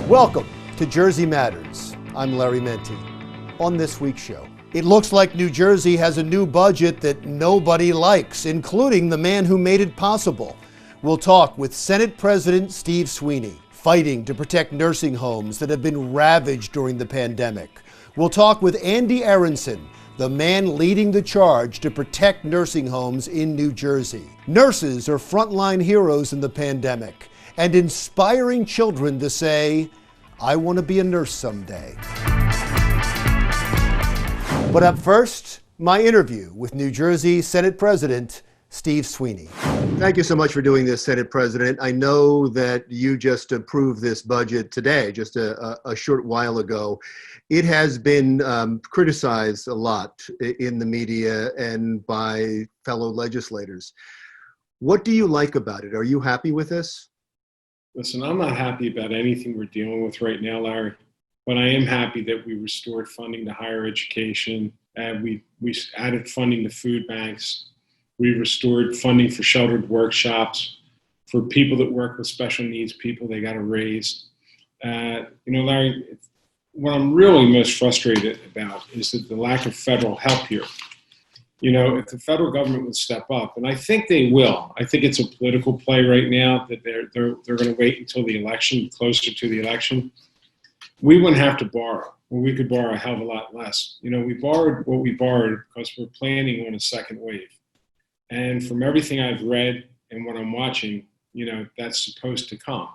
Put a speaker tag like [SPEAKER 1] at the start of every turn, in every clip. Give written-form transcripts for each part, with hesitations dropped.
[SPEAKER 1] Welcome to Jersey Matters. I'm Larry Mendte. On this week's show, it looks like New Jersey has a new budget that nobody likes, including the man who made it possible. We'll talk with Senate President Steve Sweeney, fighting to protect nursing homes that have been ravaged during the pandemic. We'll talk with Andy Aronson, the man leading the charge to protect nursing homes in New Jersey. Nurses are frontline heroes in the pandemic and inspiring children to say, I want to be a nurse someday. But up first, my interview with New Jersey Senate President Steve Sweeney. Thank you so much for doing this, Senate President. I know that you just approved this budget today, just a short while ago. It has been criticized a lot in the media and by fellow legislators. What do you like about it? Are you happy with this?
[SPEAKER 2] Listen, I'm not happy about anything we're dealing with right now, Larry, but I am happy that we restored funding to higher education. We added funding to food banks. We restored funding for sheltered workshops. For people that work with special needs people, they got a raise. Larry, what I'm really most frustrated about is that the lack of federal help here. If the federal government would step up, and I think they will. I think it's a political play right now that they're going to wait until the election, closer to the election. We wouldn't have to borrow. Well, we could borrow a hell of a lot less. We borrowed what we borrowed because we're planning on a second wave. And from everything I've read and what I'm watching, that's supposed to come.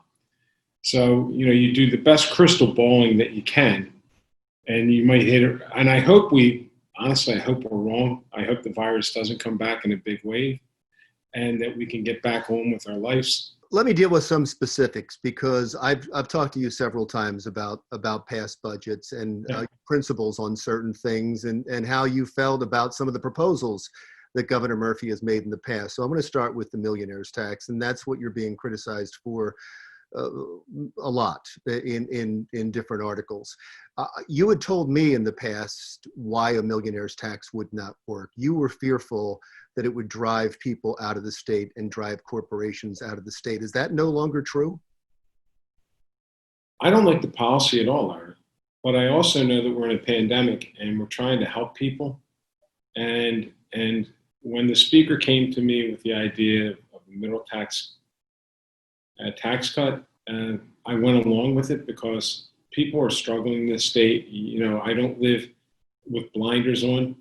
[SPEAKER 2] So, you do the best crystal balling that you can, and you might hit it. And I hope honestly, I hope we're wrong. I hope the virus doesn't come back in a big wave and that we can get back on with our lives.
[SPEAKER 1] Let me deal with some specifics, because I've talked to you several times about past budgets and principles on certain things and how you felt about some of the proposals that Governor Murphy has made in the past. So I'm going to start with the millionaires tax, and that's what you're being criticized for a lot in different articles. You had told me in the past why a millionaires tax would not work. You were fearful that it would drive people out of the state and drive corporations out of the state. Is that no longer true?
[SPEAKER 2] I don't like the policy at all, Larry. But I also know that we're in a pandemic and we're trying to help people. And when the speaker came to me with the idea of a middle tax cut, I went along with it because people are struggling in this state. I don't live with blinders on,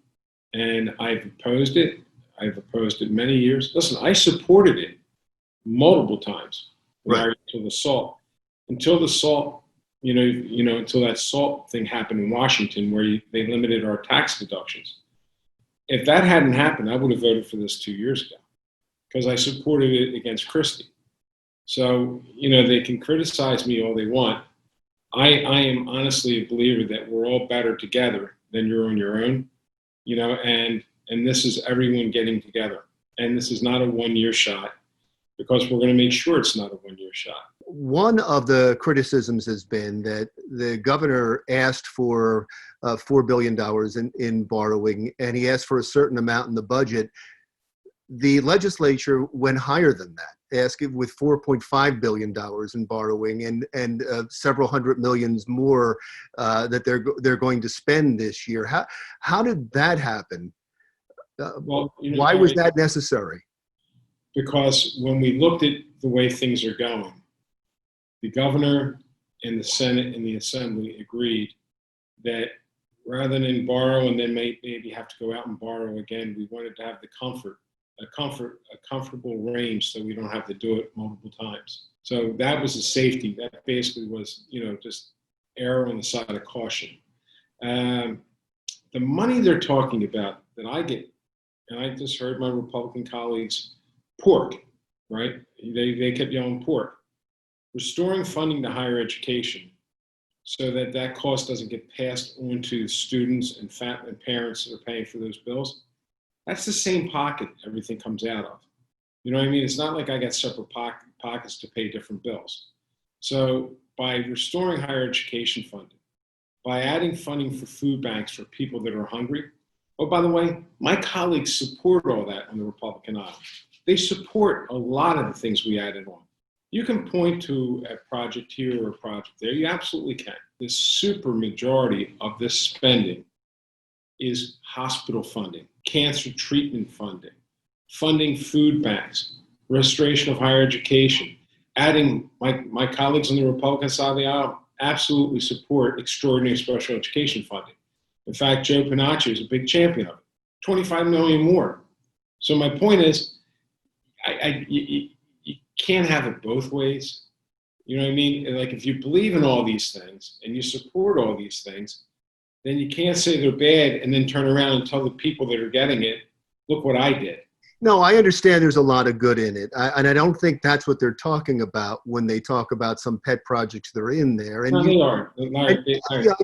[SPEAKER 2] and I've opposed it. I've opposed it many years. Listen, I supported it multiple times, right, until the salt, until that salt thing happened in Washington, where they limited our tax deductions. If that hadn't happened, I would have voted for this 2 years ago, because I supported it against Christie. So, they can criticize me all they want. I am honestly a believer that we're all better together than you're on your own, and this is everyone getting together. And this is not a 1 year shot, because we're going to make sure it's not a 1 year shot.
[SPEAKER 1] One of the criticisms has been that the governor asked for $4 billion in borrowing, and he asked for a certain amount in the budget. The legislature went higher than that, asking with $4.5 billion in borrowing and several hundred millions more that they're going to spend this year. How did that happen? Why was that necessary?
[SPEAKER 2] Because when we looked at the way things are going, the governor and the Senate and the Assembly agreed that rather than borrow and then maybe have to go out and borrow again, we wanted to have a comfortable range so we don't have to do it multiple times. So that was a safety. That basically was, just err on the side of caution. The money they're talking about that I get, and I just heard my Republican colleagues, pork, right? They kept yelling pork. Restoring funding to higher education so that cost doesn't get passed on to students and parents that are paying for those bills. That's the same pocket everything comes out of. You know what I mean? It's not like I got separate pockets to pay different bills. So by restoring higher education funding, by adding funding for food banks for people that are hungry. Oh, by the way, my colleagues support all that on the Republican aisle. They support a lot of the things we added on. You can point to a project here or a project there. You absolutely can. The super majority of this spending is hospital funding, cancer treatment funding, funding food banks, restoration of higher education, adding my colleagues on the Republican side of the aisle absolutely support extraordinary special education funding. In fact, Joe Panaccio is a big champion of it. 25 million more. So my point is, you can't have it both ways. You know what I mean? Like, if you believe in all these things and you support all these things, then you can't say they're bad and then turn around and tell the people that are getting it, look what I did.
[SPEAKER 1] No, I understand there's a lot of good in it. And I don't think that's what they're talking about when they talk about some pet projects that are in there. And
[SPEAKER 2] no, they are.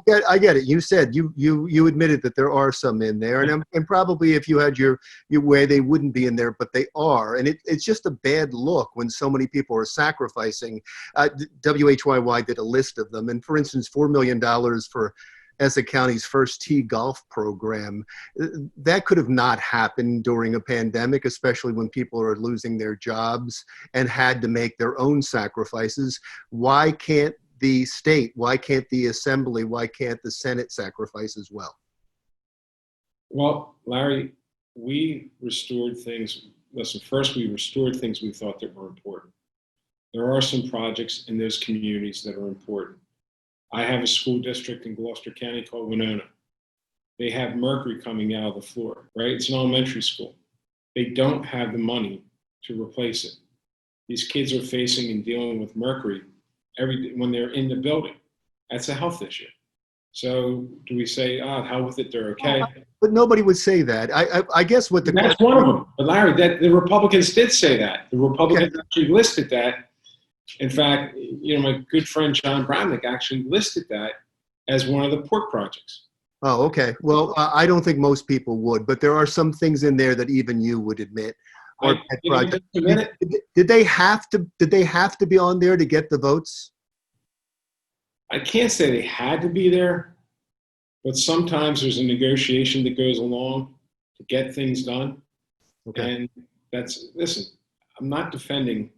[SPEAKER 1] Yeah, I get it. You said you admitted that there are some in there, and probably if you had your way, they wouldn't be in there, but they are. And it's just a bad look when so many people are sacrificing. WHYY did a list of them, and for instance, $4 million for Essex County's first tee golf program. That could have not happened during a pandemic, especially when people are losing their jobs and had to make their own sacrifices. Why can't the state, why can't the assembly, why can't the Senate sacrifice as well?
[SPEAKER 2] Well, Larry, we restored things. Listen, first we restored things we thought that were important. There are some projects in those communities that are important. I have a school district in Gloucester County called Winona. They have mercury coming out of the floor, right? It's an elementary school. They don't have the money to replace it. These kids are facing and dealing with mercury when they're in the building. That's a health issue. So do we say, hell with it, they're okay?
[SPEAKER 1] But nobody would say that. I guess what
[SPEAKER 2] that's one of them. But Larry, the Republicans did say that. The Republicans actually listed that. In fact, my good friend John Bramnick actually listed that as one of the pork projects.
[SPEAKER 1] Oh, okay. Well, I don't think most people would, but there are some things in there that even you would admit. Did they have to be on there to get the votes?
[SPEAKER 2] I can't say they had to be there, but sometimes there's a negotiation that goes along to get things done. Okay. And listen, I'm not defending.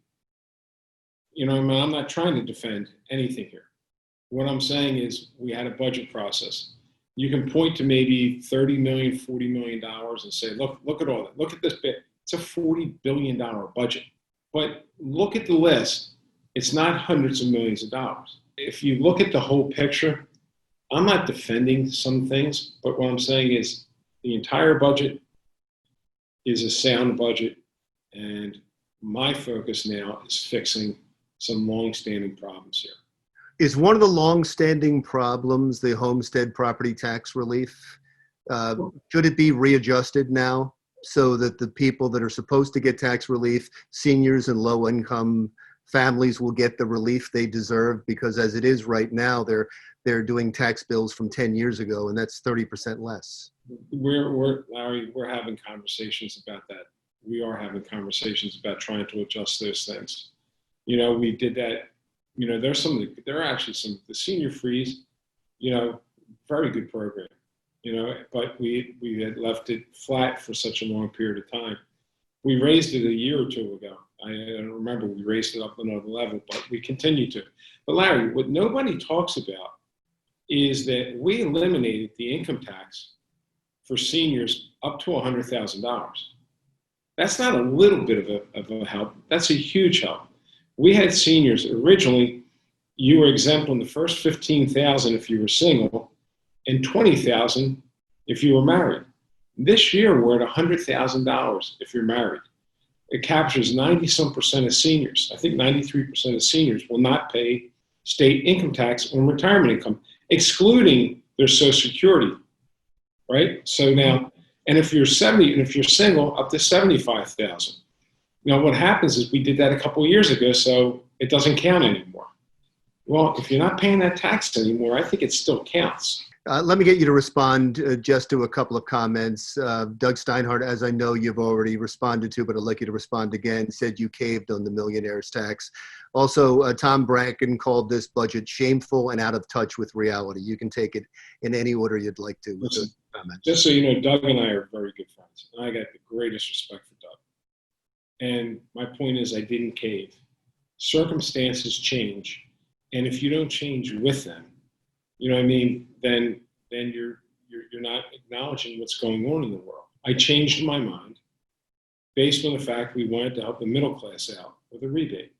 [SPEAKER 2] I'm not trying to defend anything here. What I'm saying is we had a budget process. You can point to maybe $30 million, $40 million and say, look at all that. Look at this bit. It's a $40 billion budget. But look at the list. It's not hundreds of millions of dollars. If you look at the whole picture, I'm not defending some things, but what I'm saying is the entire budget is a sound budget, and my focus now is fixing some long-standing problems here.
[SPEAKER 1] Is one of the long-standing problems the homestead property tax relief? Should it be readjusted now so that the people that are supposed to get tax relief, seniors and low-income families, will get the relief they deserve? Because as it is right now, they're doing tax bills from 10 years ago, and that's 30% less.
[SPEAKER 2] Larry, we're having conversations about that. We are having conversations about trying to adjust those things. We did that. There are actually some, the senior freeze, very good program, but we had left it flat for such a long period of time. We raised it a year or two ago. I don't remember, we raised it up another level, but we continue to. But Larry, what nobody talks about is that we eliminated the income tax for seniors up to $100,000. That's not a little bit of a help. That's a huge help. We had seniors, originally, you were exempt on the first $15,000 if you were single and $20,000 if you were married. This year, we're at $100,000 if you're married. It captures 90-some% of seniors. I think 93% of seniors will not pay state income tax on retirement income, excluding their Social Security, right? So now, and if you're 70 and if you're single, up to $75,000. Now, what happens is we did that a couple of years ago, so it doesn't count anymore. Well, if you're not paying that tax anymore, I think it still counts.
[SPEAKER 1] Let me get you to respond just to a couple of comments. Doug Steinhardt, as I know you've already responded to, but I'd like you to respond again, said you caved on the millionaires tax. Also, Tom Bracken called this budget shameful and out of touch with reality. You can take it in any order you'd like to.
[SPEAKER 2] Listen, just so you know, Doug and I are very good friends, and I got the greatest respect for Doug. And my point is, I didn't cave. Circumstances change, and if you don't change with them, you know what I mean, then you're not acknowledging what's going on in the world. I changed my mind based on the fact we wanted to help the middle class out with a rebate.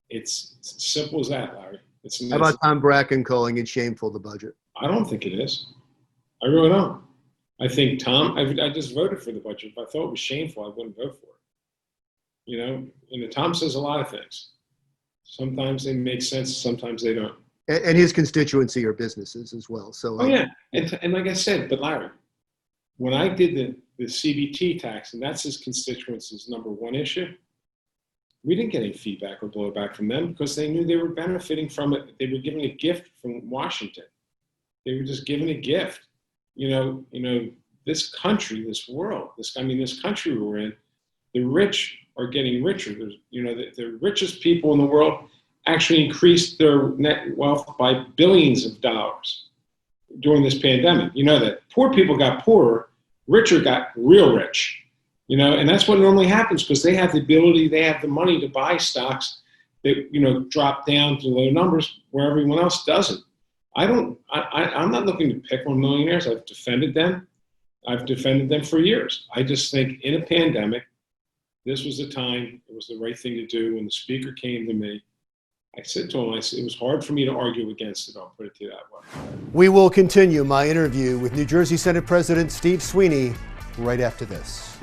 [SPEAKER 2] It's as simple as that, Larry.
[SPEAKER 1] How about Tom Bracken calling it shameful, the budget?
[SPEAKER 2] I don't think it is. I really don't. I think Tom, I just voted for the budget. If I thought it was shameful, I wouldn't vote for it. You know, Tom says a lot of things. Sometimes they make sense, sometimes they don't.
[SPEAKER 1] And his constituency are businesses as well. So
[SPEAKER 2] oh yeah, and like I said, but Larry, when I did the CBT tax, and that's his constituency's number one issue, we didn't get any feedback or blowback from them because they knew they were benefiting from it. They were given a gift from Washington. They were just given a gift. You know, this country, this world, this country we're in, the rich are getting richer. There's, the richest people in the world actually increased their net wealth by billions of dollars during this pandemic. You know that poor people got poorer, richer got real rich, and that's what normally happens because they have the ability, they have the money to buy stocks that, drop down to low numbers where everyone else doesn't. I'm not looking to pick on millionaires. I've defended them. I've defended them for years. I just think in a pandemic, this was the time, it was the right thing to do. When the speaker came to me, I said to him, it was hard for me to argue against it. I'll put it to you that way.
[SPEAKER 1] We will continue my interview with New Jersey Senate President Steve Sweeney right after this.